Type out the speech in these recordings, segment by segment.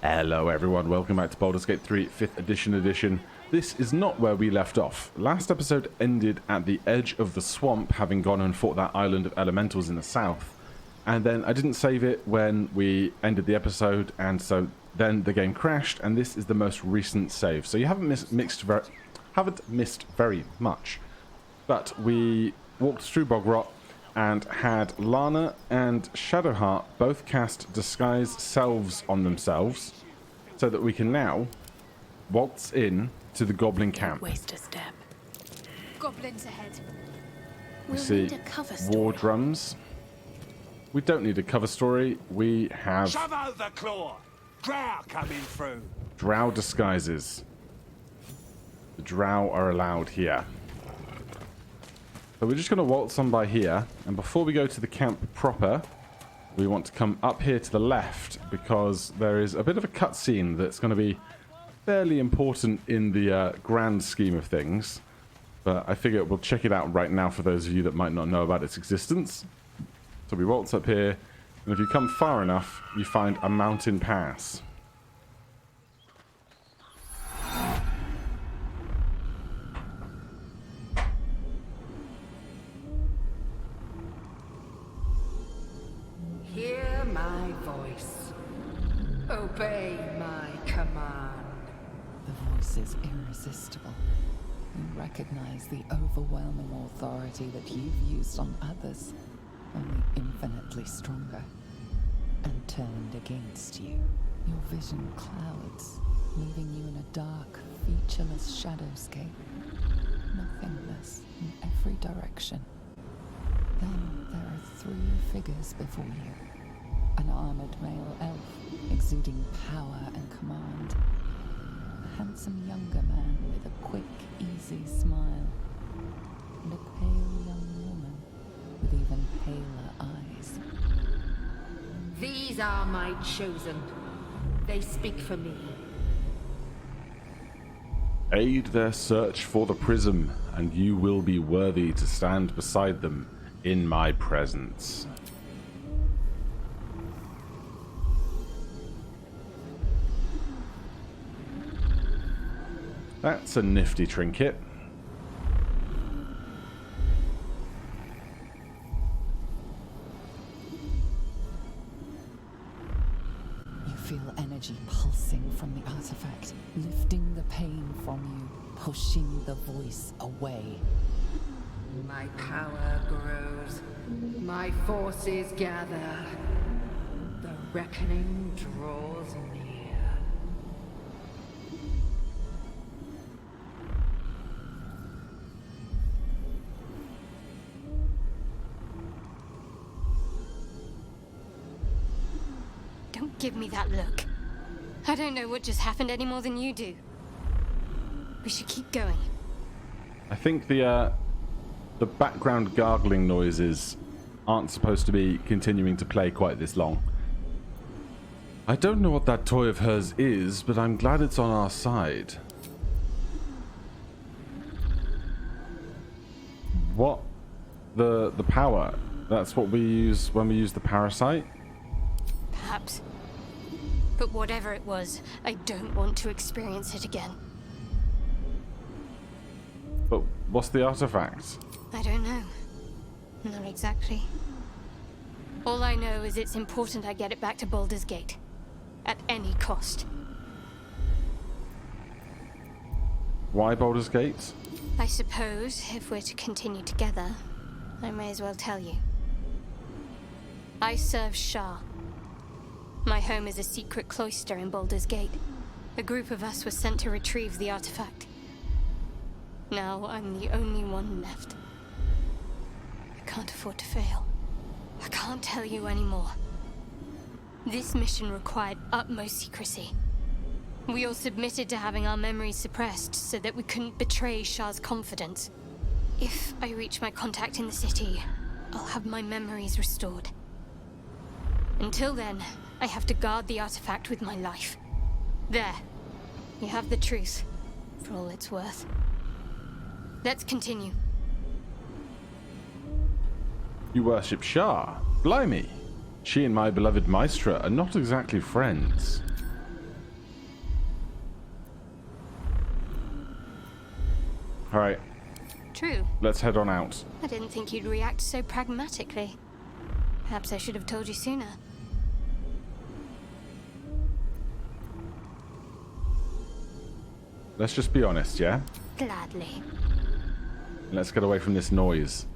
Hello everyone, welcome back to Baldur's Gate 3 5th edition. This is not where we left off. Last episode ended at the edge of the swamp, having gone and fought that island of elementals in the south. And then I didn't save it when we ended the episode, and so then the game crashed, and this is the most recent save. So you haven't missed very much. But we walked through Bogrot and had Lana and Shadowheart both cast Disguise Selves on themselves, so that we can now waltz in to the goblin camp. Waste a step. Goblins ahead. We see war drums. We don't need a cover story. We have Shove out the claw. Drow coming through. drow disguises. The drow are allowed here. So we're just going to waltz on by here, and before we go to the camp proper, we want to come up here to the left, because there is a bit of a cutscene that's going to be fairly important in the grand scheme of things. But I figure we'll check it out right now for those of you that might not know about its existence. So we waltz up here, and if you come far enough, you find a mountain pass. Hear my voice. Obey my command. The voice is irresistible. You recognize the overwhelming authority that you've used on others, only infinitely stronger, and turned against you. Your vision clouds, leaving you in a dark, featureless shadowscape, nothingness in every direction. Then there are three figures before you. An armored male elf, exuding power and command. A handsome younger man with a quick, easy smile. And a pale young woman with even paler eyes. These are my chosen. They speak for me. Aid their search for the prism, and you will be worthy to stand beside them in my presence. That's a nifty trinket. You feel energy pulsing from the artifact, lifting the pain from you, pushing the voice away. My power grows. My forces gather. The reckoning draws near. Don't give me that look. I don't know what just happened any more than you do. We should keep going. I think the background gargling noises aren't supposed to be continuing to play quite this long. I don't know what that toy of hers is, but I'm glad it's on our side. What? The power? That's what we use when we use the parasite? Perhaps. But whatever it was, I don't want to experience it again. But what's the artifact? I don't know. Not exactly. All I know is it's important I get it back to Baldur's Gate. At any cost. Why Baldur's Gate? I suppose, if we're to continue together, I may as well tell you. I serve Shah. My home is a secret cloister in Baldur's Gate. A group of us was sent to retrieve the artifact. Now I'm the only one left. I can't afford to fail. I can't tell you anymore. This mission required utmost secrecy. We all submitted to having our memories suppressed so that we couldn't betray Shah's confidence. If I reach my contact in the city, I'll have my memories restored. Until then, I have to guard the artifact with my life. There. You have the truth, for all it's worth. Let's continue. You worship Shah? Blimey. She and my beloved Maestra are not exactly friends. Alright, True. let's head on out. I didn't think you'd react so pragmatically. Perhaps I should have told you sooner. Let's just be honest, yeah? Gladly. Let's get away from this noise.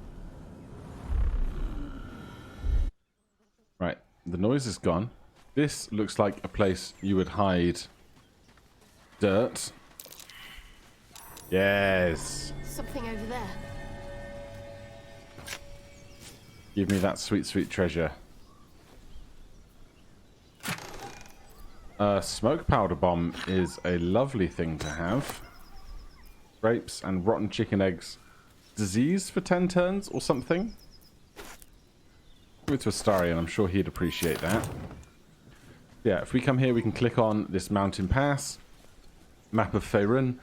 Right, the noise is gone. This looks like a place you would hide dirt. Yes. Something over there. Give me that sweet, sweet treasure. A smoke powder bomb is a lovely thing to have. Grapes and rotten chicken eggs. Disease for 10 turns or something? Give it to Astarion, I'm sure he'd appreciate that. Yeah, if we come here, we can click on this mountain pass. Map of Faerun.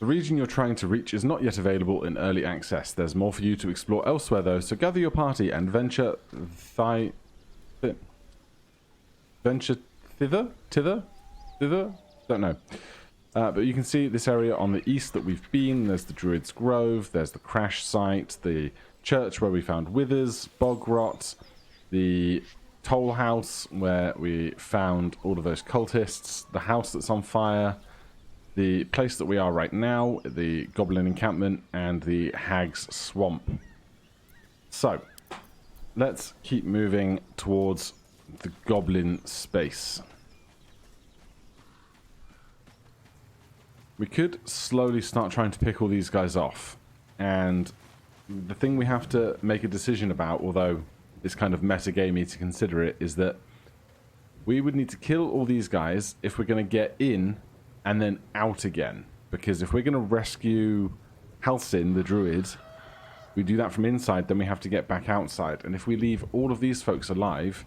The region you're trying to reach is not yet available in early access. There's more for you to explore elsewhere, though, so gather your party and venture thither? Don't know. But you can see this area on the east that we've been. There's the Druid's Grove, there's the crash site, the church where we found withers, bog rot, the toll house where we found all of those cultists, the house that's on fire, the place that we are right now, the goblin encampment, and the hag's swamp. So, let's keep moving towards the goblin space. We could slowly start trying to pick all these guys off. And the thing we have to make a decision about, although it's kind of metagamey to consider it, is that we would need to kill all these guys if we're going to get in and then out again. Because if we're going to rescue Halsin, the druid, we do that from inside, then we have to get back outside. And if we leave all of these folks alive,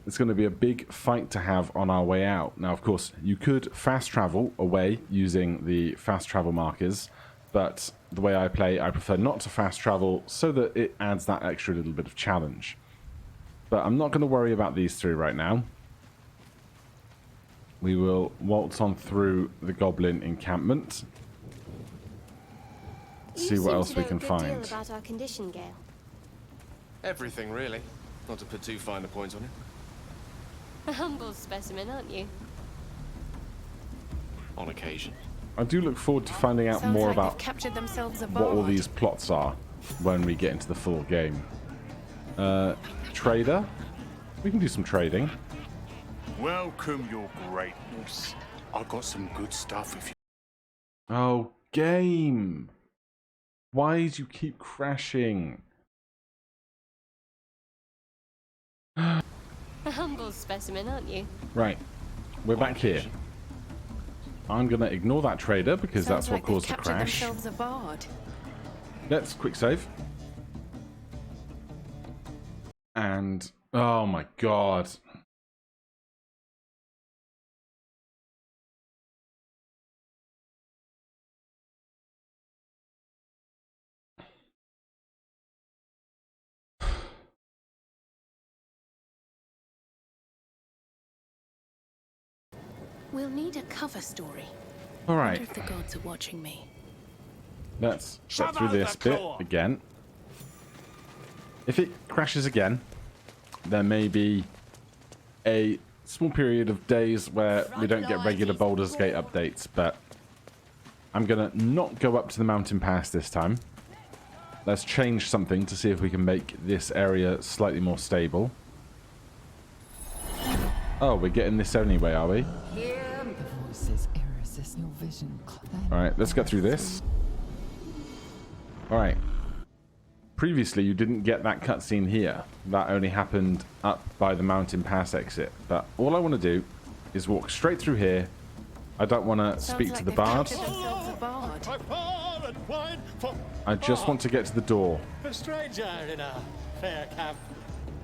it's going to be a big fight to have on our way out. Now, of course, you could fast travel away using the fast travel markers, but the way I play, I prefer not to fast travel so that it adds that extra little bit of challenge. But I'm not going to worry about these three right now. We will waltz on through the goblin encampment. See what else we can find. You seem to know a good deal about our condition, Gale. Everything, really. Not to put too fine a point on it. A humble specimen, aren't you? On occasion. I do look forward to finding out more about what all these plots are when we get into the full game. Trader? We can do some trading. Welcome, your greatness. I've got some good stuff if you... Oh, game! Why do you keep crashing? A humble specimen, aren't you? Right. We're back here. I'm going to ignore that trader because that's what caused the crash. Let's quick save. And... oh my god. We'll need a cover story. All I right. wonder if the gods are watching me. Let's get through this bit again. If it crashes again, there may be a small period of days where we don't get regular Baldur's Gate updates, but I'm going to not go up to the mountain pass this time. Let's change something to see if we can make this area slightly more stable. Oh, we're getting this anyway, are we? Voices irresistible. Your vision. Alright, let's get through this. Alright. Previously, you didn't get that cutscene here. That only happened up by the mountain pass exit. But all I want to do is walk straight through here. I don't want to speak to the bard. I just want to get to the door. A stranger in a fair camp.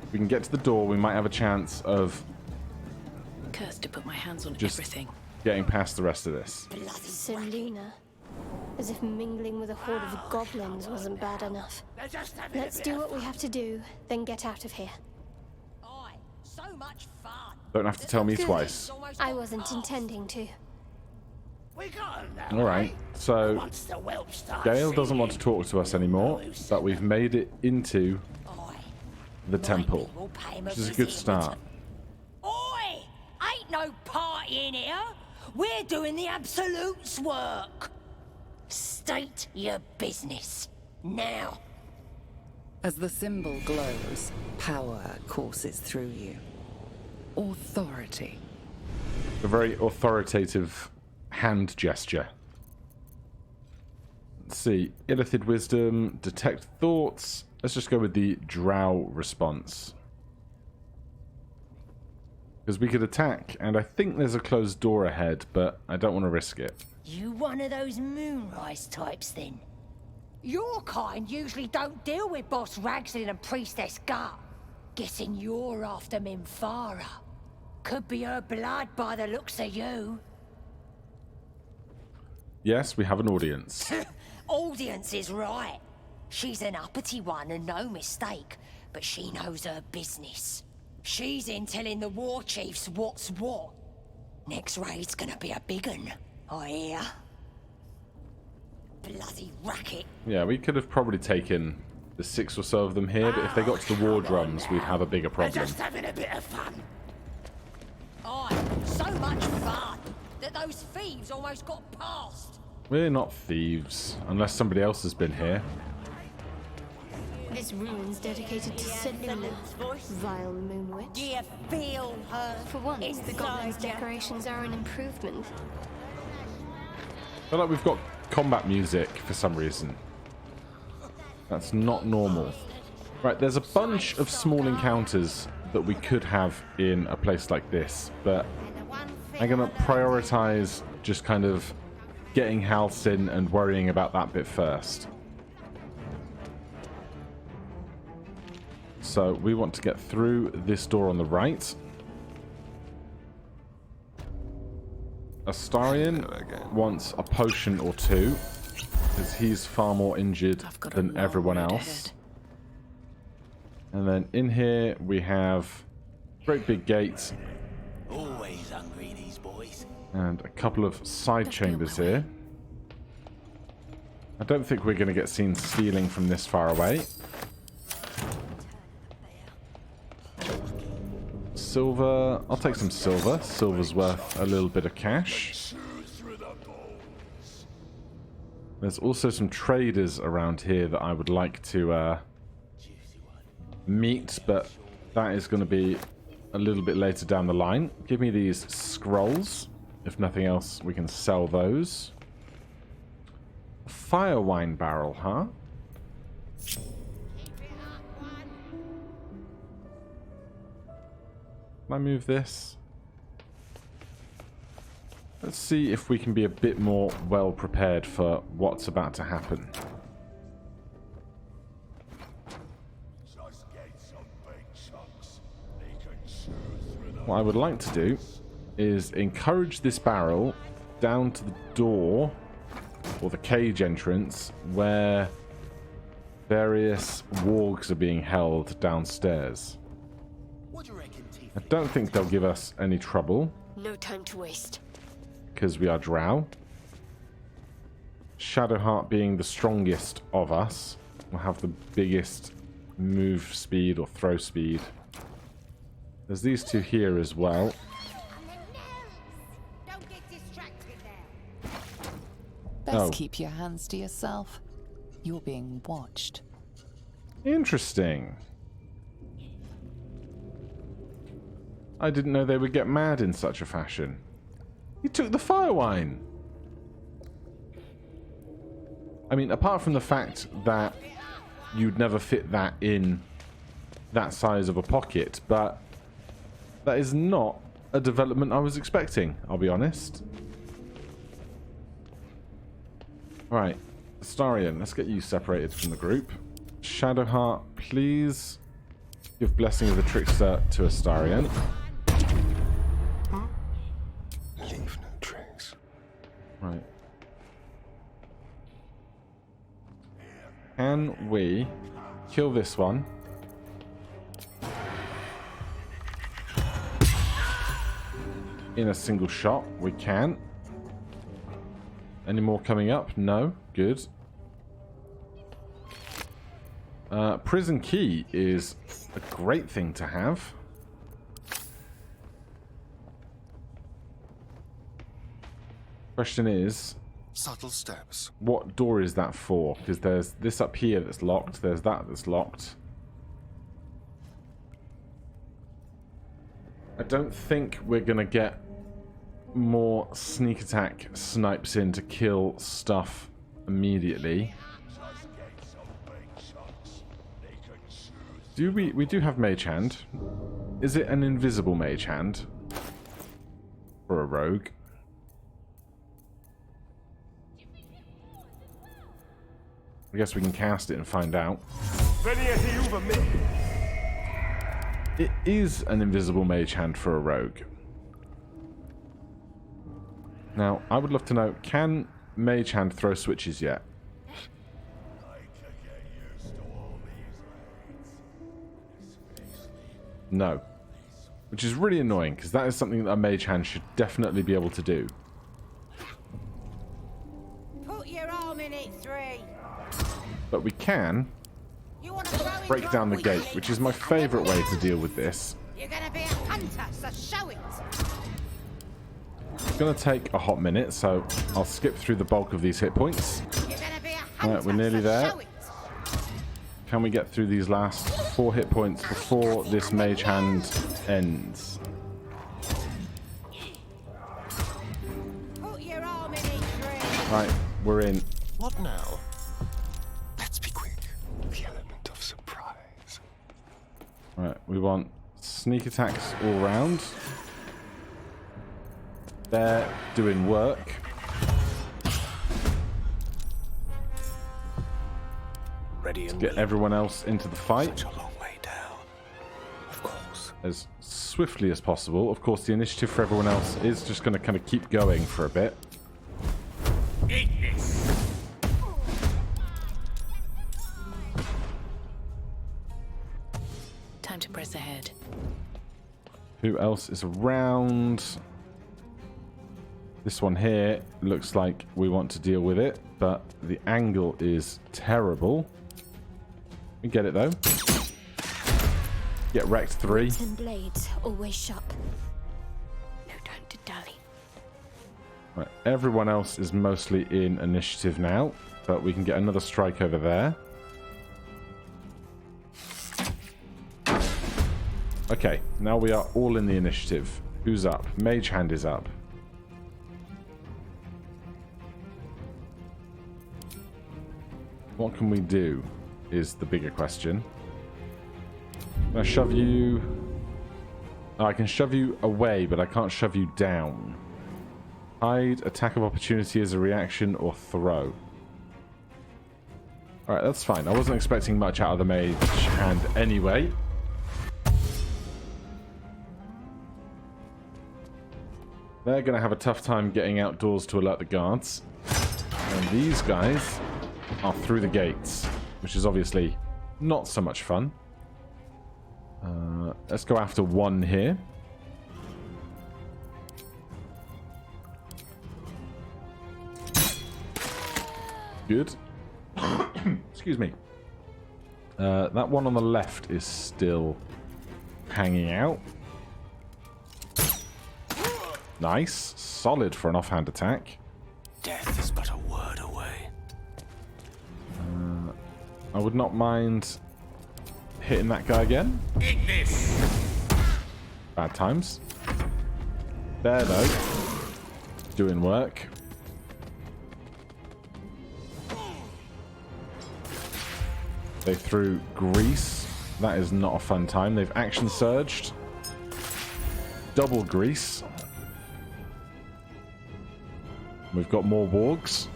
If we can get to the door, we might have a chance of Cursed to put my hands on just everything. getting past the rest of this. Selena. As if mingling with a horde of goblins wasn't bad enough. Let's do what we have to do, then get out of here. Aye, so much fun. Don't have to tell me twice. I wasn't intending to. Alright, so Gale doesn't want to talk to us anymore, but we've made it into the temple, which is a good start. Oi! Ain't no party in here. We're doing the Absolute's work. State your business. Now. As the symbol glows, power courses through you. Authority. A very authoritative hand gesture. Let's see. Illithid wisdom, detect thoughts. Let's just go with the drow response. Because we could attack, and I think there's a closed door ahead, but I don't want to risk it. You one of those moonrise types, then? Your kind usually don't deal with Boss Ragslin and Priestess Gut. Guessing you're after Minfara. Could be her blood by the looks of you. Yes, we have an audience. Audience is right. She's an uppity one and no mistake, but she knows her business. She's in telling the war chiefs what's what. Next raid's gonna be a big un, I hear. Bloody racket. Yeah, we could have probably taken the 6 or so of them here, but if they got to the war drums, we'd have a bigger problem. Just having a bit of fun. Aye, so much fun that those thieves almost got past. We're not thieves, unless somebody else has been here. This rune's dedicated to Selula, vile moonwitch. Do you feel her? For once, the goblin's decorations are an improvement. I feel like we've got combat music for some reason. That's not normal. Right, there's a bunch of small encounters that we could have in a place like this, but I'm going to prioritize just kind of getting health in and worrying about that bit first. So we want to get through this door on the right. Astarion wants a potion or two, because he's far more injured than everyone else. And then in here we have great big gates. Always hungry, these boys. And a couple of side chambers here. I don't think we're going to get seen stealing from this far away. Silver. I'll take some silver. Silver's worth a little bit of cash. There's also some traders around here that I would like to meet, but that is going to be a little bit later down the line. Give me these scrolls. If nothing else, we can sell those. Fire wine barrel, huh? Can I move this? Let's see if we can be a bit more well prepared for what's about to happen. What I would like to do is encourage this barrel down to the door or the cage entrance where various wargs are being held downstairs. I don't think they'll give us any trouble. No time to waste. Because we are drow. Shadowheart being the strongest of us will have the biggest move speed or throw speed. There's these two here as well. Best keep your hands to yourself. You're being watched. Interesting. I didn't know they would get mad in such a fashion. He took the fire wine. I mean, apart from the fact that you'd never fit that in that size of a pocket, but that is not a development I was expecting, I'll be honest. Alright, Astarion, let's get you separated from the group. Shadowheart, please give Blessing of the Trickster to Astarion. Leave no trace. Right. Can we kill this one? in a single shot. We can. Any more coming up? No. Good. Prison key is a great thing to have. Question is, Subtle steps. what door is that for? Because there's this up here that's locked. There's that that's locked. I don't think we're going to get more sneak attack snipes in to kill stuff immediately. We do have mage hand. Is it an invisible mage hand for a rogue? I guess we can cast it and find out. It is an invisible mage hand for a rogue. Now, I would love to know, can mage hand throw switches yet? No. Which is really annoying, because that is something that a mage hand should definitely be able to do. Put your arm in it, 3. But we can break down the gate, which is my favourite way to deal with this. You're gonna be a hunter, so show it. It's going to take a hot minute, so I'll skip through the bulk of these hit points. You're gonna be a hunter, Alright, we're nearly there. Can we get through these last 4 hit points before this mage hand ends? Put your arm in it, 3. Right, we're in. What now? Let's be quick. The element of surprise. Right, we want sneak attacks all round. They're doing work. Ready and Get everyone else into the fight such a long way down. Of course. as swiftly as possible. Of course, the initiative for everyone else is just going to kind of keep going for a bit. Time to press ahead. Who else is around? This one here looks like we want to deal with it, but the angle is terrible. We get it though. Get wrecked 3. Tin blades, always sharp. No time to dally. Right, everyone else is mostly in initiative now, but we can get another strike over there. Okay, now we are all in the initiative. Who's up? Mage hand is up. What can we do is the bigger question. Can I shove you... Oh, I can shove you away, but I can't shove you down. Hide, attack of opportunity as a reaction, or throw. Alright, that's fine. I wasn't expecting much out of the mage hand anyway. They're going to have a tough time getting outdoors to alert the guards. And these guys are through the gates, which is obviously not so much fun. Let's go after one here. Good. Excuse me. That one on the left is still hanging out. Nice. Solid for an offhand attack. Death is but a word away. I would not mind hitting that guy again. Bad times. There, though. Doing work. They threw grease. That is not a fun time. They've action surged. Double grease. We've got more wargs.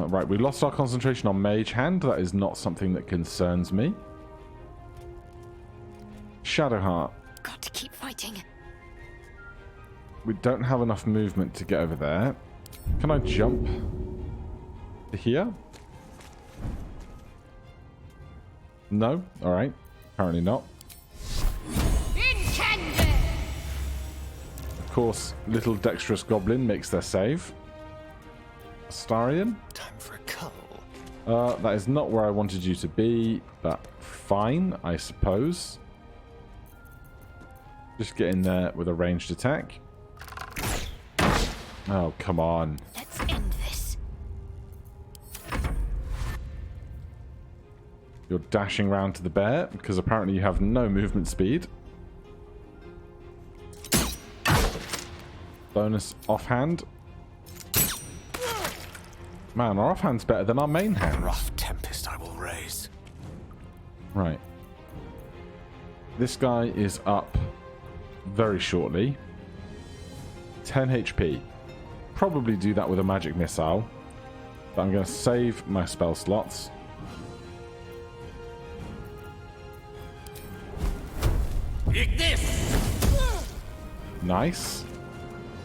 Right, we lost our concentration on Mage Hand. That is not something that concerns me. Shadowheart. Got to keep fighting. We don't have enough movement to get over there. Can I jump to here? No? Alright. Apparently not. course, little dexterous goblin makes their save. Astarion? Time for a cuddle. That is not where I wanted you to be, but fine, I suppose. Just get in there with a ranged attack. Oh, come on. Let's end this. You're dashing round to the bear, because apparently you have no movement speed. Bonus offhand. Man, our offhand's better than our main hand. Rough tempest I will raise. Right. This guy is up very shortly. 10 HP. Probably do that with a magic missile. But I'm going to save my spell slots. Nice.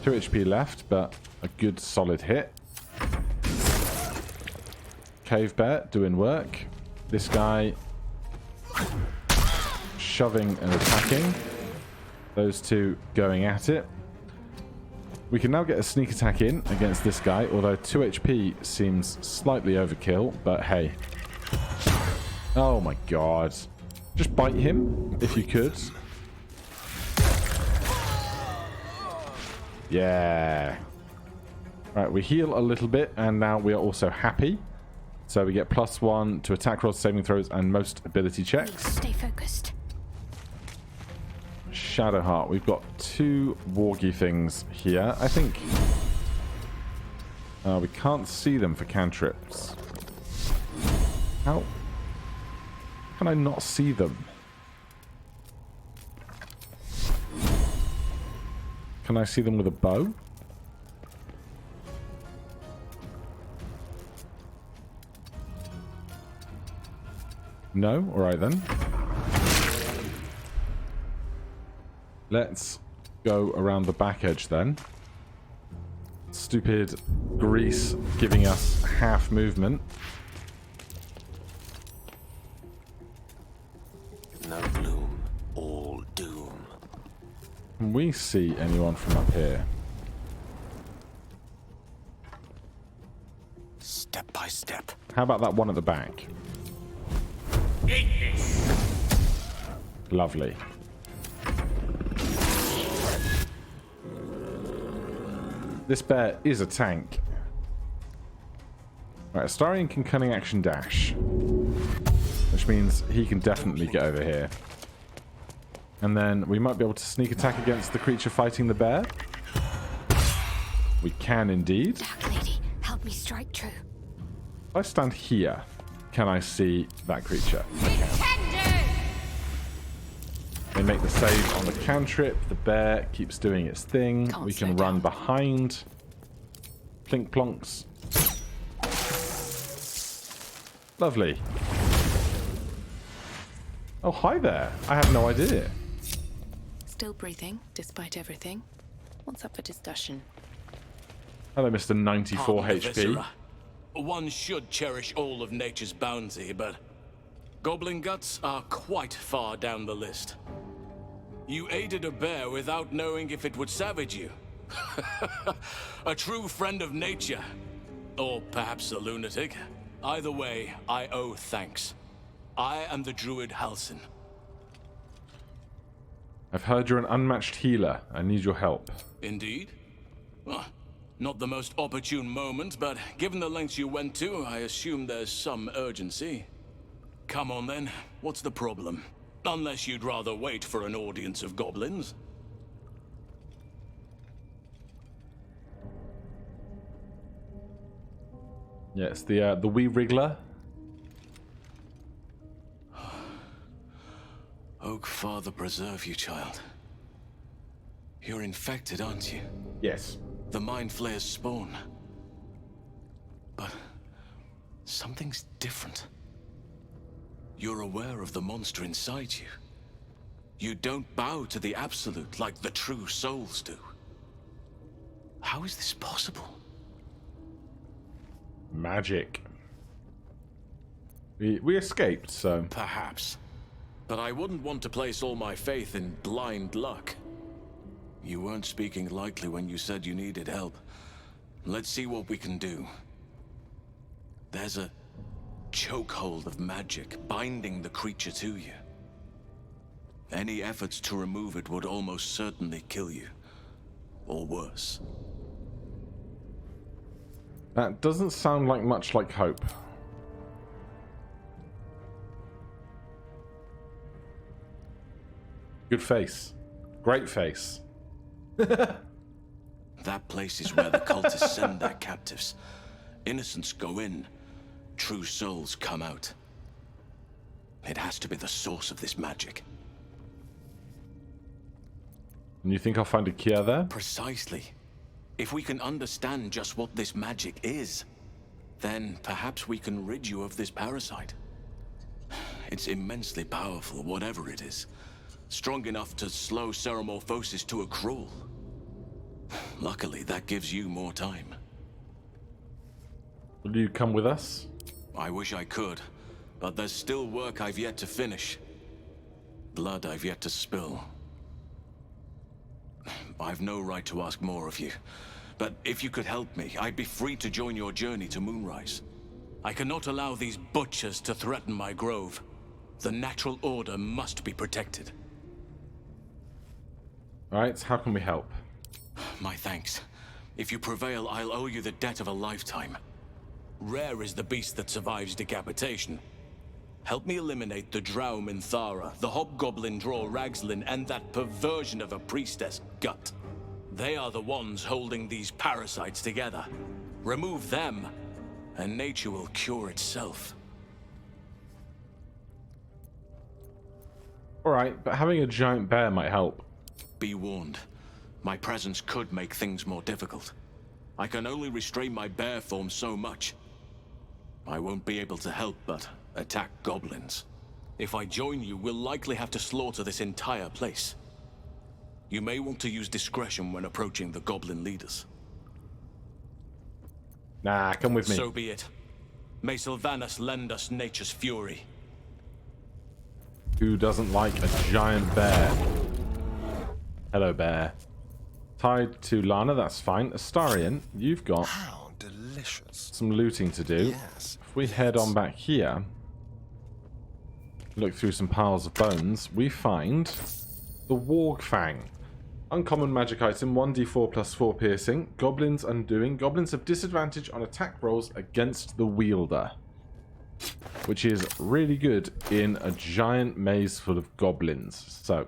2 HP left, but a good solid hit. Cave bear doing work. This guy shoving and attacking. Those two going at it. We can now get a sneak attack in against this guy, although 2 HP seems slightly overkill, but hey. Oh my god. Just bite him, if you could. Yeah. Right, we heal a little bit, and now we are also happy. So we get +1 to attack rolls, saving throws, and most ability checks. Stay focused. Shadowheart. We've got 2 wargy things here. I think we can't see them for cantrips. How can I not see them? Can I see them with a bow? No? Alright then. Let's go around the back edge then. Stupid grease giving us half movement. No bloom, all doom. Can we see anyone from up here? Step by step. How about that one at the back? Lovely. This bear is a tank. Right, Astarion can cunning action dash, which means he can definitely get over here. And then we might be able to sneak attack against the creature fighting the bear. We can indeed. Dark Lady, help me strike true. If I stand here, can I see that creature? They make the save on the cantrip. The bear keeps doing its thing. Can't We can slow run down. behind. Plink plonks. Lovely. Oh, hi there. I have no idea. Still breathing, despite everything. What's up for discussion? Hello, Mr. 94 Pardon the HP. viscera. One should cherish all of nature's bounty, but goblin guts are quite far down the list. You aided a bear without knowing if it would savage you. A true friend of nature. Or perhaps a lunatic. Either way, I owe thanks. I am the druid Halsin. I've heard you're an unmatched healer. I need your help. Indeed? Well, not the most opportune moment, but given the lengths you went to, I assume there's some urgency. Come on then, what's the problem? Unless you'd rather wait for an audience of goblins. Yes, the wee wriggler. Oak Father preserve you, child. You're infected, aren't you? Yes. The Mind Flayer's spawn. But something's different. You're aware of the monster inside you. You don't bow to the Absolute like the true souls do. How is this possible? Magic. We escaped, so... Perhaps. But I wouldn't want to place all my faith in blind luck. You weren't speaking lightly when you said you needed help. Let's see what we can do. There's a chokehold of magic binding the creature to you. Any efforts to remove it would almost certainly kill you. Or worse. That doesn't sound like much like hope. Good face. Great face. That place is where the cultists send their captives. Innocents go in. True souls come out. It has to be the source of this magic. And you think I'll find a cure there? Precisely. If we can understand just what this magic is, then perhaps we can rid you of this parasite. It's immensely powerful, whatever it is. Strong enough to slow ceremorphosis to a crawl. Luckily, that gives you more time. Will you come with us? I wish I could, but there's still work I've yet to finish. Blood I've yet to spill. I've no right to ask more of you, but if you could help me, I'd be free to join your journey to Moonrise. I cannot allow these butchers to threaten my grove. The natural order must be protected. Alright, how can we help? My thanks. If you prevail, I'll owe you the debt of a lifetime. Rare is the beast that survives decapitation. Help me eliminate the Drow Minthara, the Hobgoblin Draw Ragslin, and that perversion of a priestess, Gut. They are the ones holding these parasites together. Remove them, and nature will cure itself. Alright, but having a giant bear might help. Be warned. My presence could make things more difficult. I can only restrain my bear form so much. I won't be able to help but attack goblins. If I join you, we'll likely have to slaughter this entire place. You may want to use discretion when approaching the goblin leaders. Nah, come with me. So be it. May Sylvanas lend us nature's fury. Who doesn't like a giant bear? Hello, bear. Tied to Lana, that's fine. Astarion, you've got How delicious. some looting to do. Yes. If we head on back here, look through some piles of bones, we find the Warg Fang. Uncommon magic item, 1d4 plus 4 piercing. Goblins undoing. Goblins have disadvantage on attack rolls against the wielder, which is really good in a giant maze full of goblins. So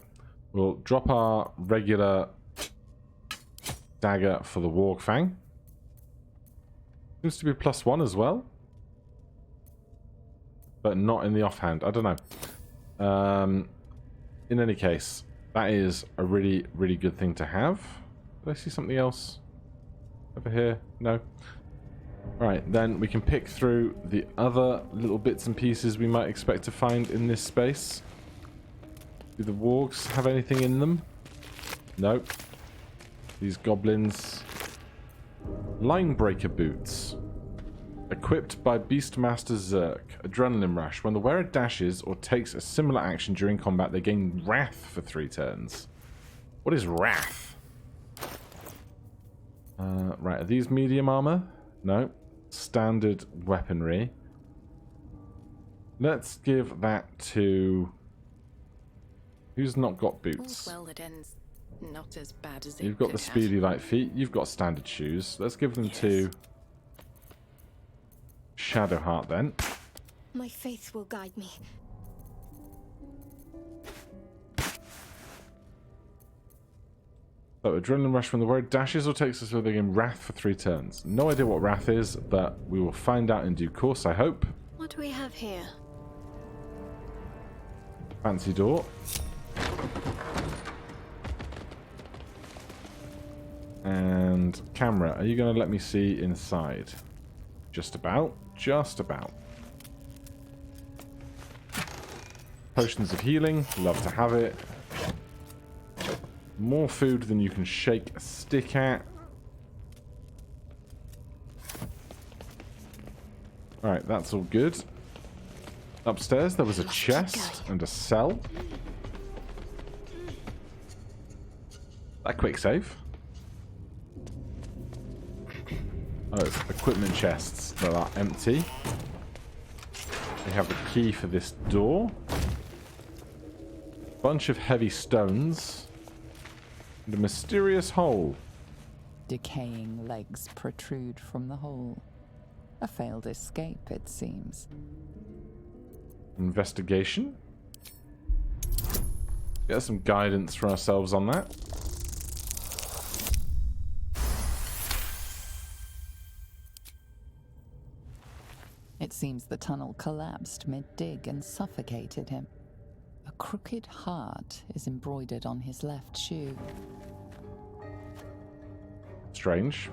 we'll drop our regular dagger for the Warg Fang. Seems to be +1 as well, but not in the offhand. I don't know. In any case, that is a really, really good thing to have. Did I see something else over here? No. Alright, then we can pick through the other little bits and pieces we might expect to find in this space. Do the wargs have anything in them? Nope. These goblins. Linebreaker boots. Equipped by Beastmaster Zerk. Adrenaline rush. When the wearer dashes or takes a similar action during combat, they gain wrath for 3 turns. What is wrath? Right, are these medium armor? No. Standard weaponry. Let's give that to... Who's not got boots? Well, that ends not as bad as it You've got the could have. speedy light feet. You've got standard shoes. Let's give them to Shadowheart then. My faith will guide me. So, adrenaline rush when the word dashes or takes us with again wrath for 3 turns. No idea what wrath is, but we will find out in due course, I hope. What do we have here? Fancy door. And camera, are you going to let me see inside? Just about. Just about. Potions of healing. Love to have it. More food than you can shake a stick at. Alright, that's all good. Upstairs there was a chest and a cell. That quick save. Oh, it's equipment chests that are empty. We have the key for this door. Bunch of heavy stones. And a mysterious hole. Decaying legs protrude from the hole. A failed escape, it seems. Investigation. Get some guidance for ourselves on that. It seems the tunnel collapsed mid-dig and suffocated him. A crooked heart is embroidered on his left shoe. Strange.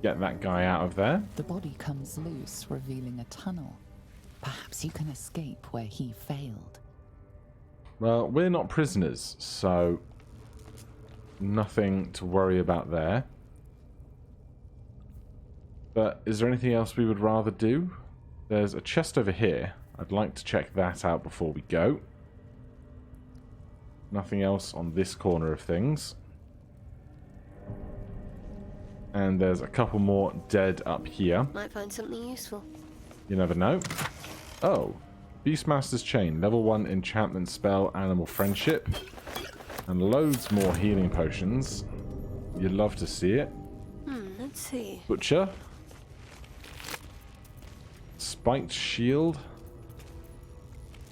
Get that guy out of there. The body comes loose, revealing a tunnel. Perhaps you can escape where he failed. Well, we're not prisoners, so nothing to worry about there. But is there anything else we would rather do? There's a chest over here. I'd like to check that out before we go. Nothing else on this corner of things. And there's a couple more dead up here. Might find something useful. You never know. Oh. Beastmaster's Chain. Level 1 enchantment spell, Animal Friendship. And loads more healing potions. You'd love to see it. Let's see. Butcher. Spiked shield.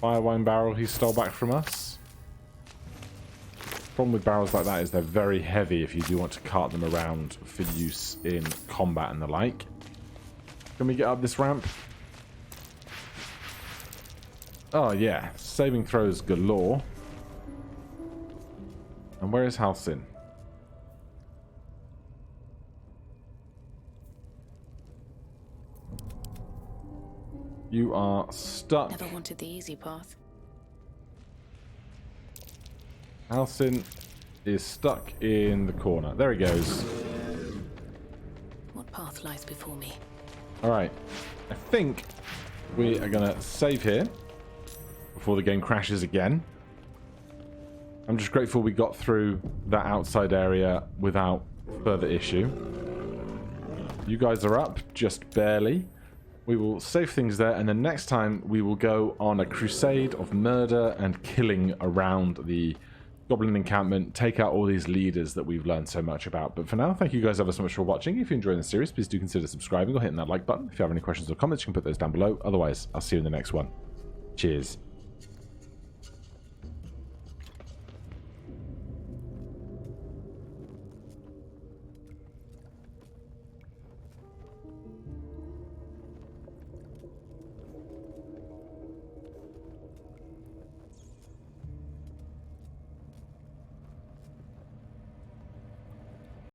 Firewine barrel he stole back from us. Problem with barrels like that is they're very heavy if you do want to cart them around for use in combat and the like. Can we get up this ramp? Oh yeah, saving throws galore. And where is Halcyon? You are stuck. Never wanted the easy path. Halcyon is stuck in the corner. There he goes. What path lies before me? Alright. I think we are going to save here before the game crashes again. I'm just grateful we got through that outside area without further issue. You guys are up, just barely. We will save things there, and then next time we will go on a crusade of murder and killing around the Goblin encampment, take out all these leaders that we've learned so much about. But for now, thank you guys ever so much for watching. If you're enjoying the series, please do consider subscribing or hitting that like button. If you have any questions or comments, you can put those down below. Otherwise, I'll see you in the next one. Cheers.